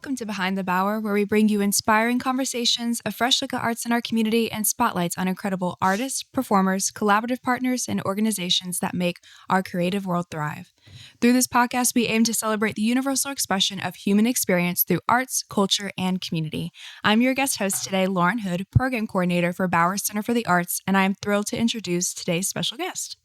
welcome to Behind the Bower, where we bring you inspiring conversations, a fresh look at arts in our community, and spotlights on incredible artists, performers, collaborative partners, and organizations that make our creative world thrive. Through this podcast, we aim to celebrate the universal expression of human experience through arts, culture, and community. I'm your guest host today, Lauren Hood, Program Coordinator for Bower Center for the Arts, and I am thrilled to introduce today's special guest.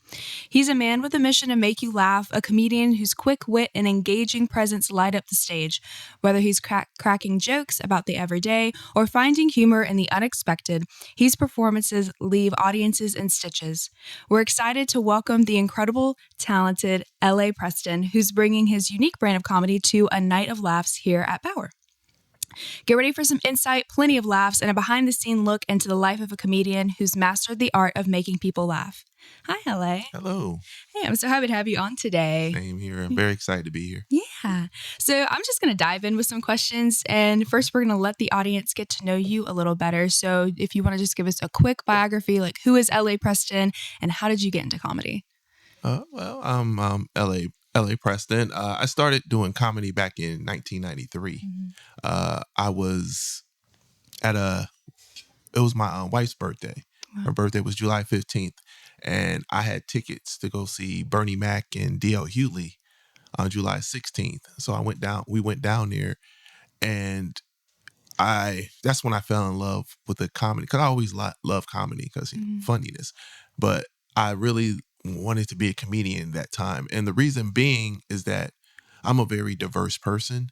He's a man with a mission to make you laugh, a comedian whose quick wit and engaging presence light up the stage. Whether he's cracking jokes about the everyday or finding humor in the unexpected, his performances leave audiences in stitches. We're excited to welcome the incredible, talented L.A. Preston, who's bringing his unique brand of comedy to a night of laughs here at Bower. Get ready for some insight, plenty of laughs, and a behind-the-scene look into the life of a comedian who's mastered the art of making people laugh. Hi, L.A. Hello. Hey, I'm so happy to have you on today. Same here. I'm very excited to be here. Yeah. So I'm just going to dive in with some questions. And first, we're going to let the audience get to know you a little better. So if you want to just give us a quick biography, like who is L.A. Preston and how did you get into comedy? I'm L.A. Preston. I started doing comedy back in 1993. I was it was my wife's birthday. Wow. Her birthday was July 15th. And I had tickets to go see Bernie Mac and D.L. Hughley on July 16th. So we went down there, and that's when I fell in love with the comedy, because I always love comedy because funniness. But I really wanted to be a comedian that time. And the reason being is that I'm a very diverse person.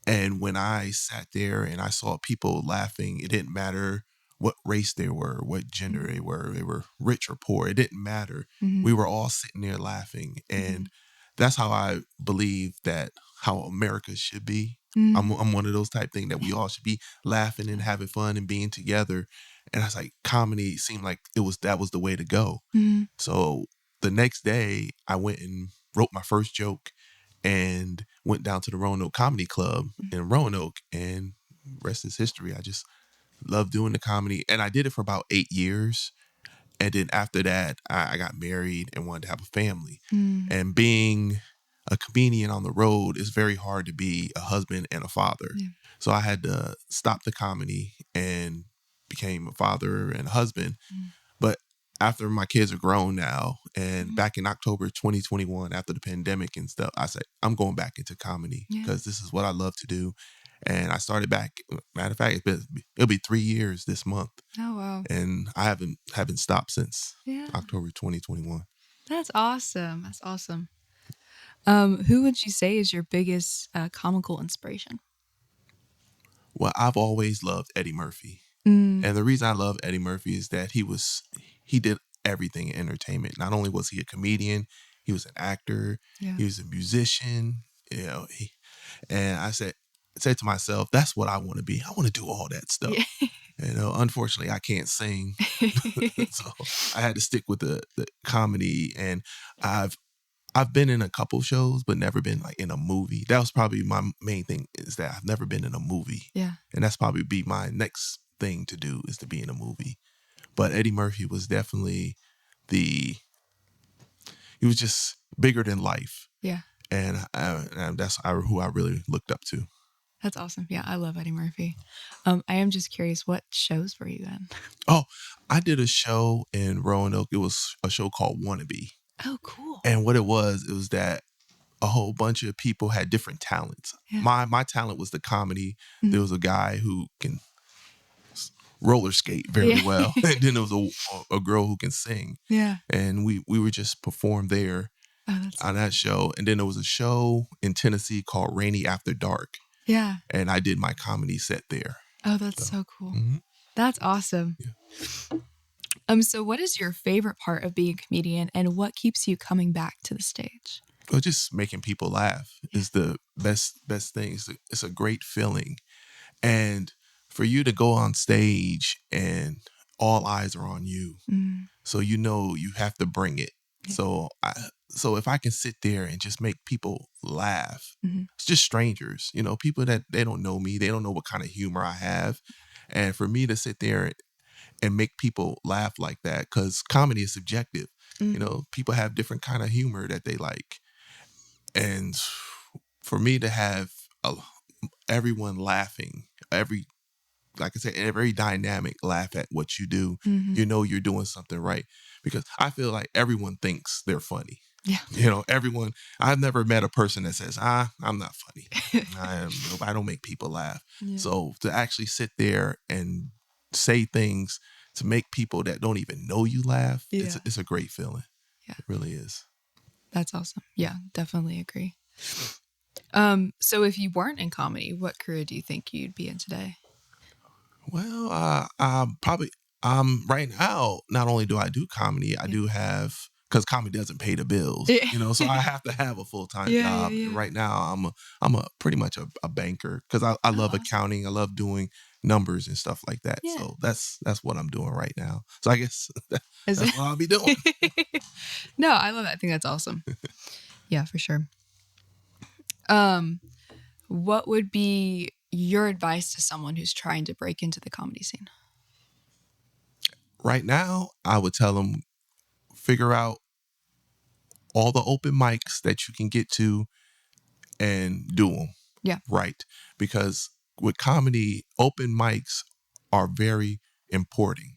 And when I sat there and I saw people laughing, it didn't matter what race they were, what gender they were rich or poor. It didn't matter. We were all sitting there laughing. And that's how I believe that how America should be. I'm one of those type things that we all should be laughing and having fun and being together. And I was like, comedy seemed like that was the way to go. So the next day I went and wrote my first joke and went down to the Roanoke Comedy Club in Roanoke, and rest is history. I just loved doing the comedy, and I did it for about 8 years. And then after that, I got married and wanted to have a family. And being a comedian on the road is very hard to be a husband and a father. So I had to stop the comedy and became a father and a husband. But after my kids are grown now, and back in October 2021, after the pandemic and stuff, I said, I'm going back into comedy because this is what I love to do. And I started back. Matter of fact, it'll be 3 years this month. Oh, wow. And I haven't stopped since October 2021. That's awesome. That's awesome. Who would you say is your biggest comical inspiration? Well, I've always loved Eddie Murphy. And the reason I love Eddie Murphy is that he did everything in entertainment. Not only was he a comedian, he was an actor, he was a musician, and I said to myself, that's what I want to be. I want to do all that stuff. Unfortunately, I can't sing. So I had to stick with the comedy, and I've been in a couple shows, but never been like in a movie. That was probably my main thing, is that I've never been in a movie. And that's probably be my next thing to do, is to be in a movie. But Eddie Murphy was definitely he was just bigger than life. And that's who I really looked up to. That's awesome. Yeah, I love Eddie Murphy. I am just curious, what shows were you in? Oh, I did a show in Roanoke. It was a show called Wannabe. Oh, cool. And what it was that a whole bunch of people had different talents. My talent was the comedy. There was a guy who can roller skate very well. And then there was a girl who can sing. And we would just perform there on that show. And then there was a show in Tennessee called Rainy After Dark. And I did my comedy set there. Oh, that's so cool. That's awesome. So what is your favorite part of being a comedian, and what keeps you coming back to the stage? Well, just making people laugh is the best thing. It's a great feeling. And for you to go on stage and all eyes are on you, so you have to bring it. So if I can sit there and just make people laugh, it's just strangers, people that they don't know me, they don't know what kind of humor I have. And for me to sit there and make people laugh like that, because comedy is subjective. People have different kind of humor that they like. And for me to have everyone laughing, like I said, every dynamic laugh at what you do, Mm-hmm. you know you're doing something right. Because I feel like everyone thinks they're funny. Yeah. Everyone, I've never met a person that says, I'm not funny. I don't make people laugh. Yeah. So to actually sit there and say things to make people that don't even know you laugh, Yeah. it's a great feeling. Yeah. It really is. That's awesome. Yeah, definitely agree. So if you weren't in comedy, what career do you think you'd be in today? Well, probably right now, not only do I do comedy, I do have, because comedy doesn't pay the bills, so I have to have a full-time job. Yeah. Right now, I'm a pretty much a banker, because I love awesome. accounting. I love doing numbers and stuff like that. Yeah. So that's what I'm doing right now. So I guess Is that's it? what I'll be doing. No, I love that. I think that's awesome. Yeah, for sure. What would be your advice to someone who's trying to break into the comedy scene? Right now, I would tell them, figure out all the open mics that you can get to and do them. Yeah. Right. Because with comedy, open mics are very important,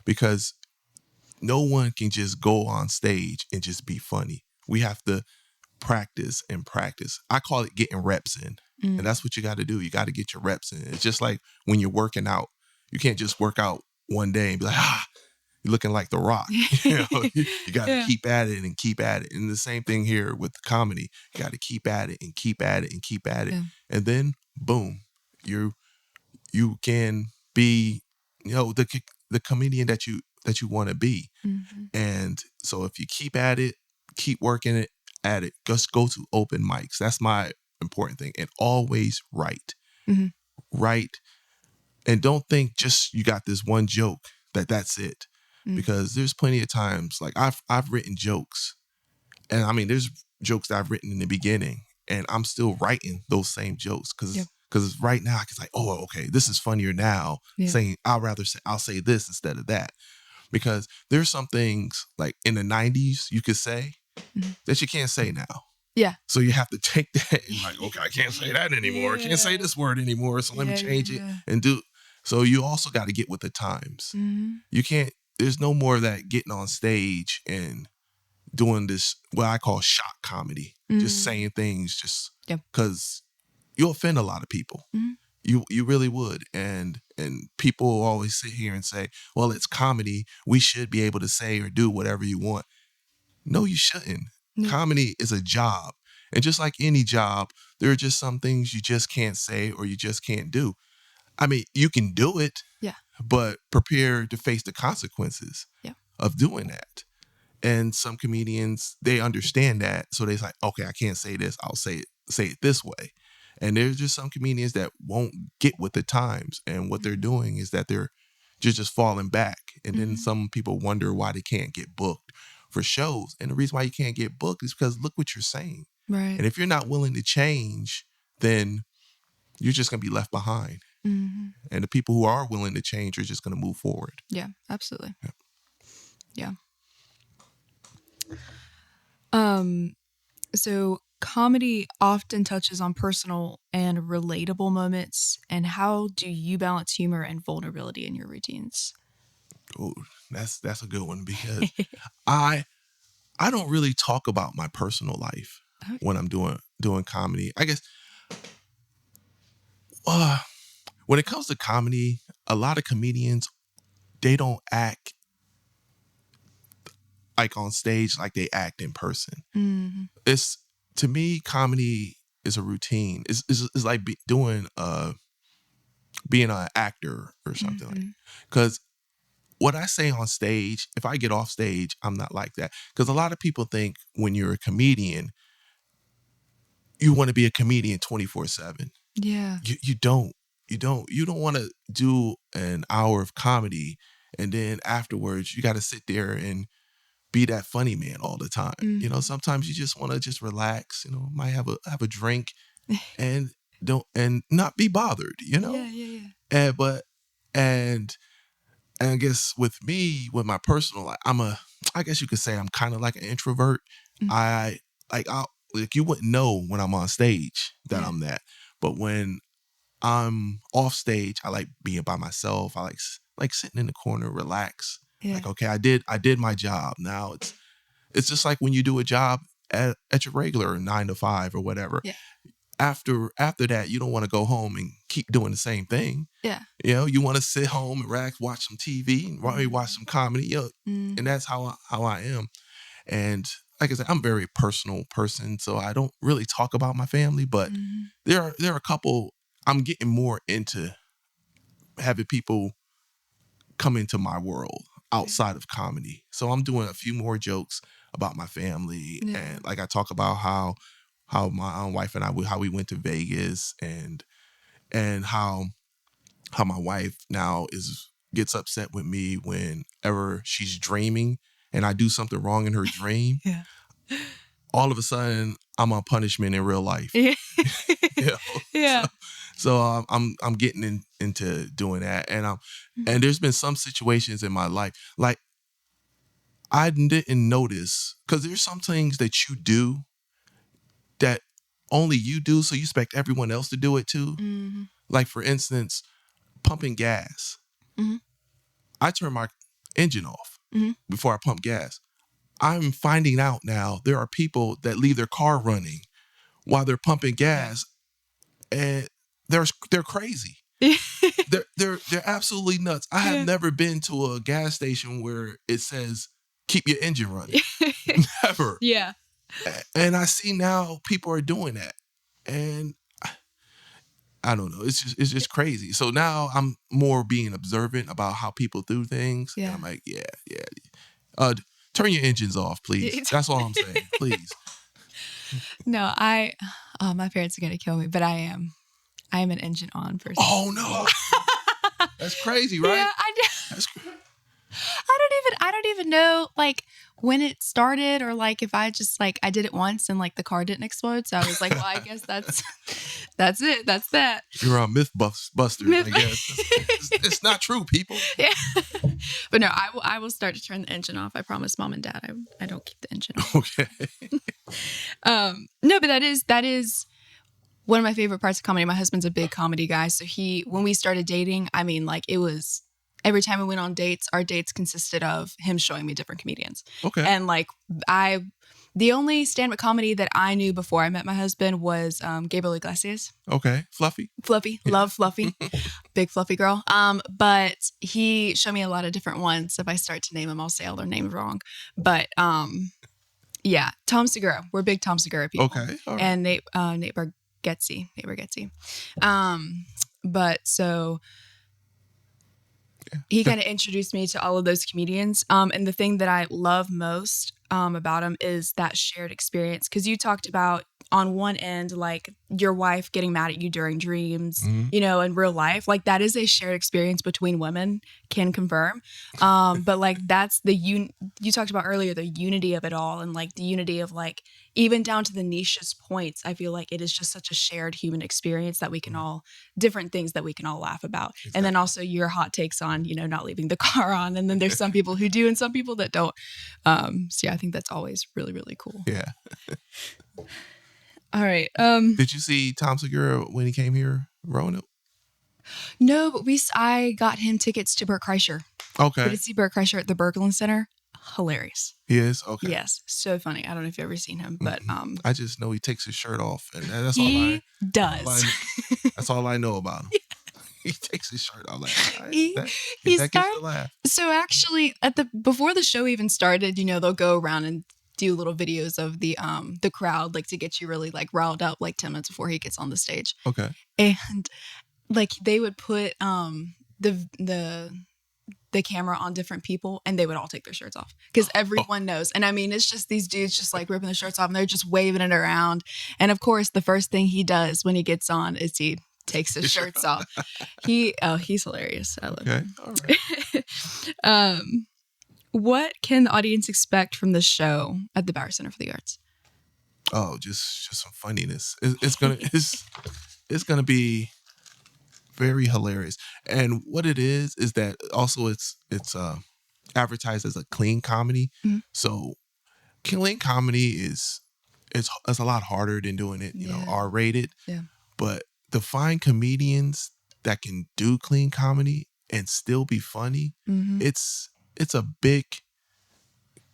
because no one can just go on stage and just be funny. We have to practice and practice. I call it getting reps in. And that's what you got to do. You got to get your reps in. It's just like when you're working out. You can't just work out one day and be like, you're looking like The Rock. You got to keep at it and keep at it. And the same thing here with comedy. You got to keep at it and keep at it and keep at it. Yeah. And then, boom, you can be, the comedian that you want to be. And so if you keep at it, keep working it at it, just go to open mics. That's my important thing. And always write. Write. And don't think just you got this one joke that's it. Because there's plenty of times, like I've written jokes, and I mean there's jokes that I've written in the beginning, and I'm still writing those same jokes because right now I can say, oh, okay, this is funnier now. Saying I'll say this instead of that, because there's some things like in the 90s you could say that you can't say now. Yeah. So you have to take that and like, okay, I can't say that anymore. I can't say this word anymore. So let me change it and do. So you also got to get with the times. You can't. There's no more of that getting on stage and doing this, what I call shock comedy. Just saying things just because you'll offend a lot of people. You really would. And people always sit here and say, well, it's comedy. We should be able to say or do whatever you want. No, you shouldn't. Comedy is a job. And just like any job, there are just some things you just can't say or you just can't do. I mean, you can do it, but prepare to face the consequences of doing that. And some comedians, they understand that. So they're like, okay, I can't say this. I'll say it this way. And there's just some comedians that won't get with the times. And what they're doing is that they're just falling back. And then some people wonder why they can't get booked for shows. And the reason why you can't get booked is because look what you're saying. Right. And if you're not willing to change, then you're just going to be left behind. And the people who are willing to change are just going to move forward. Yeah, absolutely. Yeah. So comedy often touches on personal and relatable moments. And how do you balance humor and vulnerability in your routines? Oh, that's a good one, because I don't really talk about my personal life when I'm doing comedy. I guess when it comes to comedy, a lot of comedians, they don't act like on stage like they act in person. It's, to me, comedy is a routine. It's like being an actor or something like that. Because what I say on stage, if I get off stage, I'm not like that. Because a lot of people think when you're a comedian, you want to be a comedian 24/7. Yeah. You don't. You don't want to do an hour of comedy and then afterwards you got to sit there and be that funny man all the time. Sometimes you just want to just relax, might have a drink and not be bothered, Yeah. And I guess with me, with my personal life, I guess you could say I'm kind of like an introvert. I'll, like, you wouldn't know when I'm on stage that I'm that. But when I'm off stage, I like being by myself. I like sitting in the corner, relax. Yeah. Like, okay, I did my job. Now it's just like when you do a job at your regular 9 to 5 or whatever. Yeah. After that, you don't want to go home and keep doing the same thing. Yeah. You know, you want to sit home and relax, watch some TV, and watch some comedy. You know, and that's how I am. And like I said, I'm a very personal person, so I don't really talk about my family. But there are a couple. I'm getting more into having people come into my world outside of comedy. So I'm doing a few more jokes about my family, and like I talk about how my wife and I how we went to Vegas, and how my wife now gets upset with me whenever she's dreaming and I do something wrong in her dream. Yeah. All of a sudden, I'm on punishment in real life. Yeah. You know? Yeah. So I'm getting into doing that, and and there's been some situations in my life like I didn't notice, because there's some things that you do that only you do, so you expect everyone else to do it too. Like, for instance, pumping gas. I turn my engine off before I pump gas. I'm finding out now there are people that leave their car running while they're pumping gas, and they're crazy. They're absolutely nuts. I have never been to a gas station where it says keep your engine running. Never. Yeah. And I see now people are doing that, and I don't know. It's just crazy. So now I'm more being observant about how people do things. Yeah. And I'm like, yeah. Turn your engines off, please. That's all I'm saying. Please. No, my parents are gonna kill me, but I am an engine on person. Oh no. That's crazy, right? Yeah, That's crazy. I don't even know like when it started, or like if I just like I did it once and like the car didn't explode. So I was like, well, I guess that's it. That's that. You're on Mythbusters, I guess. It's not true, people. Yeah. But no, I will start to turn the engine off. I promise Mom and Dad I don't keep the engine on. Okay. No, but that is one of my favorite parts of comedy. My husband's a big comedy guy. So when we started dating, I mean, like it was every time we went on dates, our dates consisted of him showing me different comedians. Okay. And like the only stand-up comedy that I knew before I met my husband was Gabriel Iglesias. Okay. Fluffy. Love Fluffy. Big Fluffy girl. But he showed me a lot of different ones. If I start to name them, I'll say all their names wrong. But yeah, Tom Segura. We're big Tom Segura people. Okay. All right. And Nate Bargatze. But so he kind of introduced me to all of those comedians. And the thing that I love most about him is that shared experience. Because you talked about on one end, like your wife getting mad at you during dreams, you know, in real life, like that is a shared experience between women, can confirm. But like that's you talked about earlier, the unity of it all, and like the unity of like even down to the nichest points. I feel like it is just such a shared human experience that we can all different things that we can all laugh about. Exactly. And then also your hot takes on, you know, not leaving the car on. And then there's some people who do and some people that don't. So yeah, I think that's always really, really cool. Yeah. All right. Did you see Tom Segura when he came here, Roanoke? No, but I got him tickets to Bert Kreischer. Okay. We did see Bert Kreischer at the Berglund Center. Hilarious. He is? Okay. Yes. So funny. I don't know if you've ever seen him, but I just know he takes his shirt off, and that's he does. That's all I know about him. He takes his shirt off. Like, that gets the laugh. So actually, before the show even started, you know, they'll go around and do little videos of the crowd, like to get you really like riled up, like 10 minutes before he gets on the stage. Okay. And like they would put the camera on different people, and they would all take their shirts off because everyone knows. And I mean, it's just these dudes just like ripping their shirts off, and they're just waving it around. And of course, the first thing he does when he gets on is he takes his shirts off. He's hilarious. I love him. All right. What can the audience expect from the show at the Bauer Center for the Arts? Oh, just some funniness. It's gonna be very hilarious. And what it is that also it's advertised as a clean comedy. Mm-hmm. So clean comedy is a lot harder than doing it, you know, R-rated. Yeah. But to find comedians that can do clean comedy and still be funny, it's a big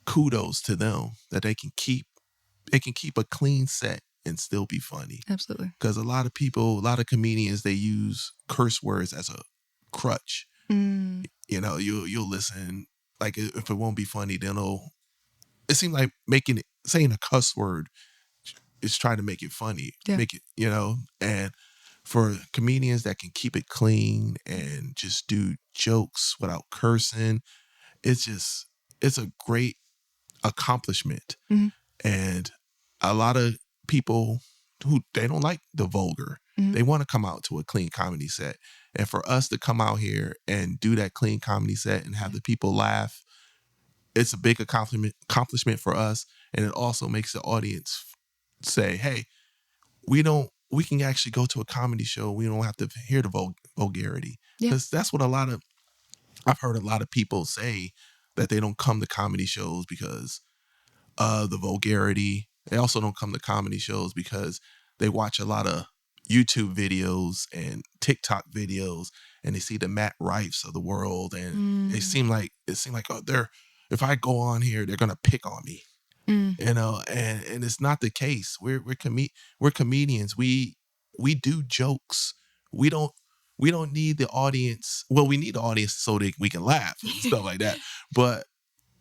kudos to them that they can keep a clean set and still be funny. Absolutely. Because a lot of comedians, they use curse words as a crutch. You know, you'll listen, like if it won't be funny, then it seems like saying a cuss word is trying to make it funny. Yeah. Make it, you know, and for comedians that can keep it clean and just do jokes without cursing, it's a great accomplishment. And a lot of people who they don't like the vulgar, they want to come out to a clean comedy set. And for us to come out here and do that clean comedy set and have the people laugh, it's a big accomplishment for us. And it also makes the audience say, hey, we can actually go to a comedy show. We don't have to hear the vulgarity. Because that's what I've heard a lot of people say, that they don't come to comedy shows because of the vulgarity. They also don't come to comedy shows because they watch a lot of YouTube videos and TikTok videos, and they see the Matt Rifes of the world, and it seemed like if I go on here, they're gonna pick on me. You know, and it's not the case. We're comedians. We do jokes. We don't need the audience. Well, we need the audience so that we can laugh and stuff like that. But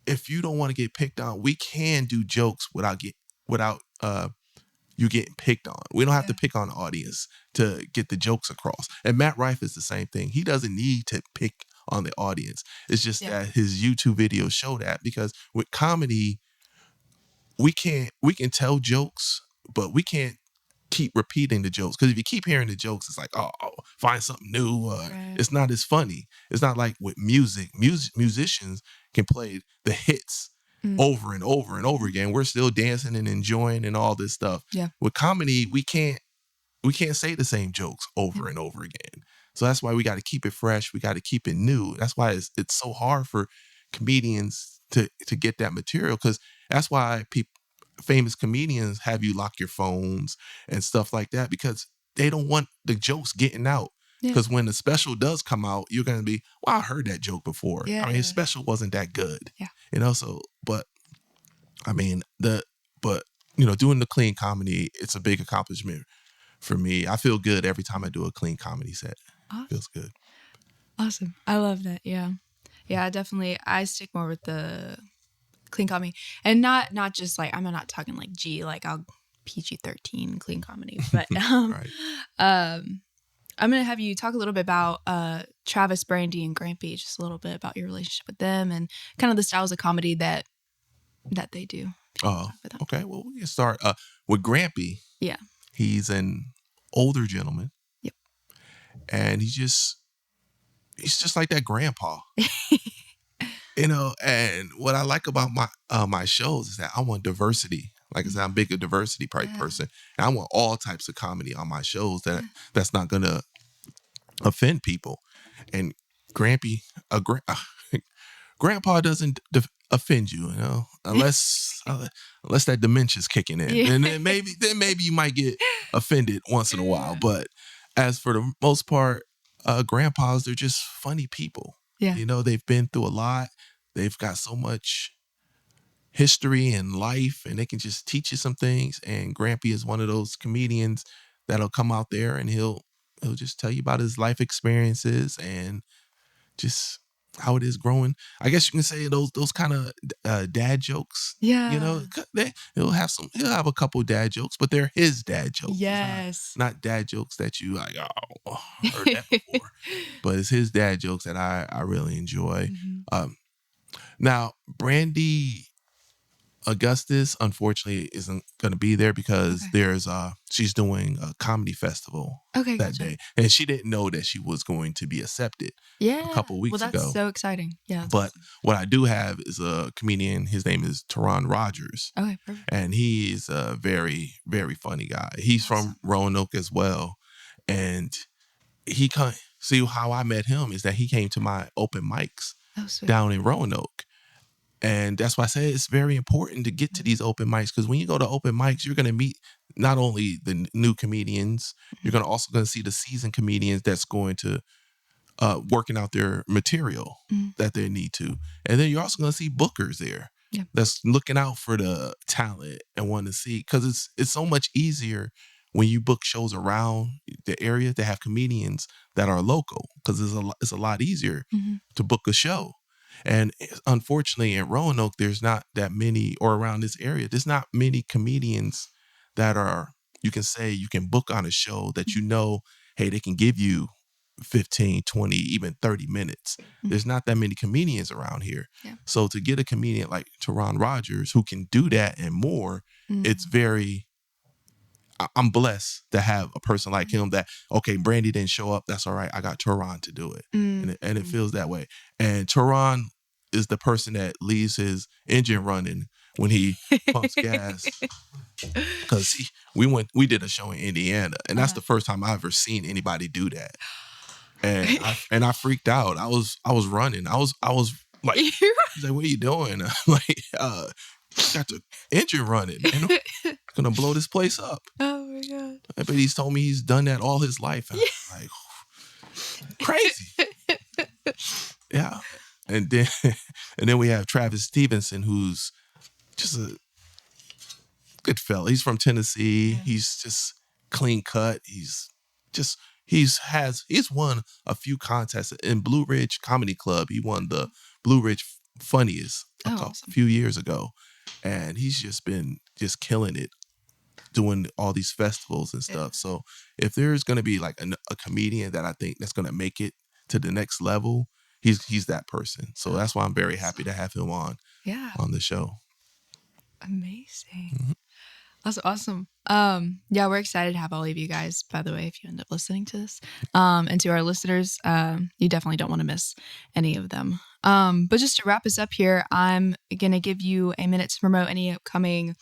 if you don't want to get picked on, we can do jokes without you getting picked on. We don't have to pick on the audience to get the jokes across. And Matt Rife is the same thing. He doesn't need to pick on the audience. It's just that his YouTube videos show that, because with comedy, we can tell jokes, but we can't keep repeating the jokes, because if you keep hearing the jokes, it's like, oh, find something new. It's not as funny. It's not like with music. Musicians can play the hits over and over and over again. We're still dancing and enjoying and all this stuff. With comedy, we can't say the same jokes over and over again. So that's why we got to keep it fresh. We got to keep it new. That's why it's so hard for comedians to get that material, because that's why famous comedians have you lock your phones and stuff like that, because they don't want the jokes getting out. Because when the special does come out, you're going to be, well, I heard that joke before. I mean, his special wasn't that good. You know, so, but I mean, doing the clean comedy, it's a big accomplishment for me. I feel good every time I do a clean comedy set. Awesome. It feels good. Awesome. I love that. Yeah. Definitely. I stick more with the clean comedy, and not just like, I'm not talking like like I'll PG-13 clean comedy, but Right. I'm gonna have you talk a little bit about Travis, Brandy, and Grampy, just a little bit about your relationship with them and kind of the styles of comedy that they do. Okay. Well, we can start with Grampy. Yeah. He's an older gentleman. Yep. And he's just like that grandpa. You know, and what I like about my shows is that I want diversity. Like I said, I'm big a diversity person. And I want all types of comedy on my shows that's not going to offend people. And Grampy, Grandpa doesn't offend you, you know, unless that dementia's kicking in. And then maybe you might get offended once in a while. But as for the most part, grandpas, they're just funny people. You know, they've been through a lot. They've got so much history and life, and they can just teach you some things. And Grampy is one of those comedians that'll come out there and he'll just tell you about his life experiences and just how it is growing. I guess you can say those kind of dad jokes. You know, he'll have a couple dad jokes, but they're his dad jokes. Yes. Not dad jokes that you like, oh, I heard that before. But it's his dad jokes that I really enjoy. Now, Brandy Augustus, unfortunately, isn't going to be there because she's doing a comedy festival that day. And she didn't know that she was going to be accepted a couple weeks ago. Well, that's so exciting. Yeah. But what I do have is a comedian. His name is Teron Rogers. Okay, perfect. And he is a very, very funny guy. He's from Roanoke as well. And see how I met him is that he came to my open mics down in Roanoke. And that's why I say it's very important to get to these open mics, because when you go to open mics, you're going to meet not only the new comedians, you're gonna also gonna see the seasoned comedians that's going to working out their material that they need to, and then you're also gonna see bookers there that's looking out for the talent and want to see, because it's so much easier when you book shows around the area to have comedians that are local, because it's a lot easier to book a show. And unfortunately, in Roanoke, there's not that many, or around this area, there's not many comedians that are, you can say you can book on a show that hey, they can give you 15, 20, even 30 minutes. There's not that many comedians around here. Yeah. So to get a comedian like Teron Rogers who can do that and more, it's very, I'm blessed to have a person like him that, okay, Brandy didn't show up. That's all right. I got Teron to do it. And it feels that way. And Teron is the person that leaves his engine running when he pumps gas. Because we did a show in Indiana, and that's the first time I ever seen anybody do that. And I freaked out. I was running. I was like, he's like, what are you doing? Like, got the engine running, and I'm gonna blow this place up. Oh my God. But he's told me he's done that all his life. And I'm like, crazy. Yeah. And then we have Travis Stevenson, who's just a good fella. He's from Tennessee. He's just clean cut. He's won a few contests in Blue Ridge Comedy Club. He won the Blue Ridge Funniest a few years ago, and he's just been killing it, doing all these festivals and stuff. So if there's gonna be like a comedian that I think that's gonna make it to the next level, he's that person. So that's why I'm very happy to have him on the show. Amazing. That's awesome. We're excited to have all of you guys, by the way, if you end up listening to this. And to our listeners, you definitely don't want to miss any of them. But just to wrap us up here, I'm going to give you a minute to promote any upcoming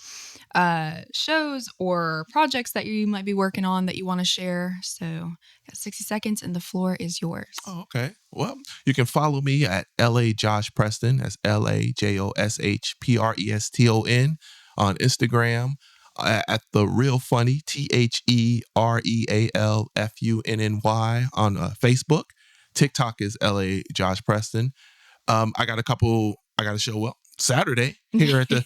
shows or projects that you might be working on that you want to share. So got 60 seconds and the floor is yours. Oh, okay. Well, you can follow me at LA Josh Preston. That's LAJOSHPRESTON on Instagram. At The Real Funny, TheRealFunny on Facebook. TikTok is LA Josh Preston. I got a show Saturday here at the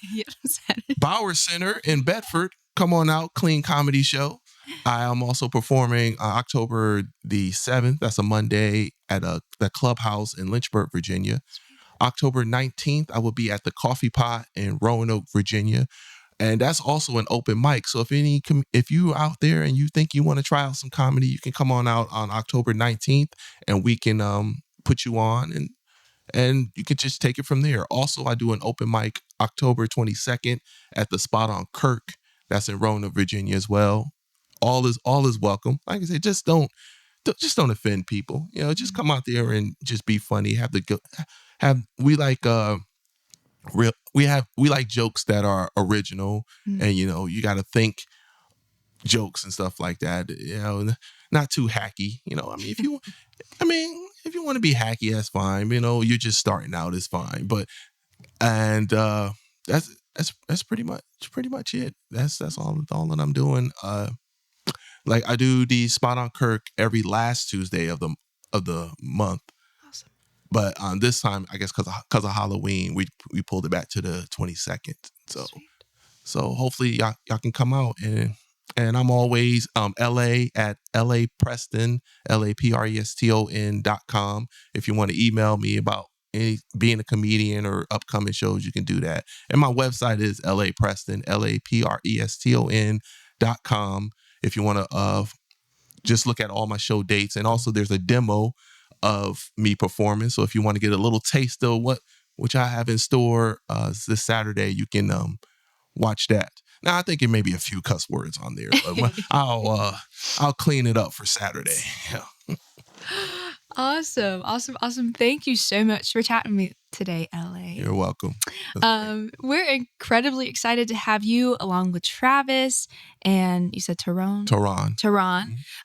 Bauer Center in Bedford. Come on out, clean comedy show. I am also performing October the 7th. That's a Monday at the Clubhouse in Lynchburg, Virginia. October 19th, I will be at the Coffee Pot in Roanoke, Virginia. And that's also an open mic. So if you out there and you think you want to try out some comedy, you can come on out on October 19th and we can put you on and you can just take it from there. Also, I do an open mic October 22nd at the Spot on Kirk. That's in Roanoke, Virginia as well. All is welcome. Like I said, just don't offend people. Just come out there and just be funny. We like jokes that are original, and you got to think jokes and stuff like that. Not too hacky. If you want to be hacky, that's fine. You're just starting out, it's fine. But that's pretty much it. That's all that I'm doing. Like I do the Spot on Kirk every last Tuesday of the month. Awesome. But this time, I guess because of Halloween, we pulled it back to the 22nd. So hopefully y'all can come out, and I'm always LA at LA Preston, LAPRESTON.com. If you want to email me about being a comedian or upcoming shows, you can do that. And my website is LA Preston, LAPRESTON.com. If you want to just look at all my show dates, and also there's a demo of me performing. So if you want to get a little taste of which I have in store this Saturday, you can watch that. Now I think it may be a few cuss words on there, but I'll clean it up for Saturday. Yeah. Awesome. Thank you so much for chatting with me today, LA. You're welcome. We're incredibly excited to have you along with Travis and you said Tehran,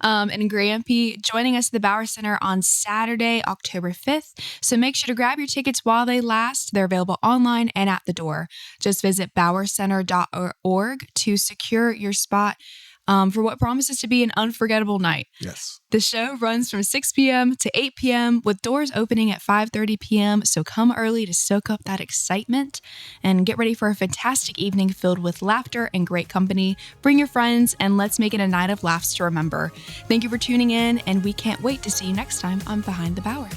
and Grampy joining us at the Bauer Center on Saturday, October 5th. So make sure to grab your tickets while they last. They're available online and at the door. Just visit bowercenter.org to secure your spot for what promises to be an unforgettable night. Yes. The show runs from 6 p.m. to 8 p.m. with doors opening at 5:30 p.m. So come early to soak up that excitement and get ready for a fantastic evening filled with laughter and great company. Bring your friends and let's make it a night of laughs to remember. Thank you for tuning in, and we can't wait to see you next time on Behind the Bauer.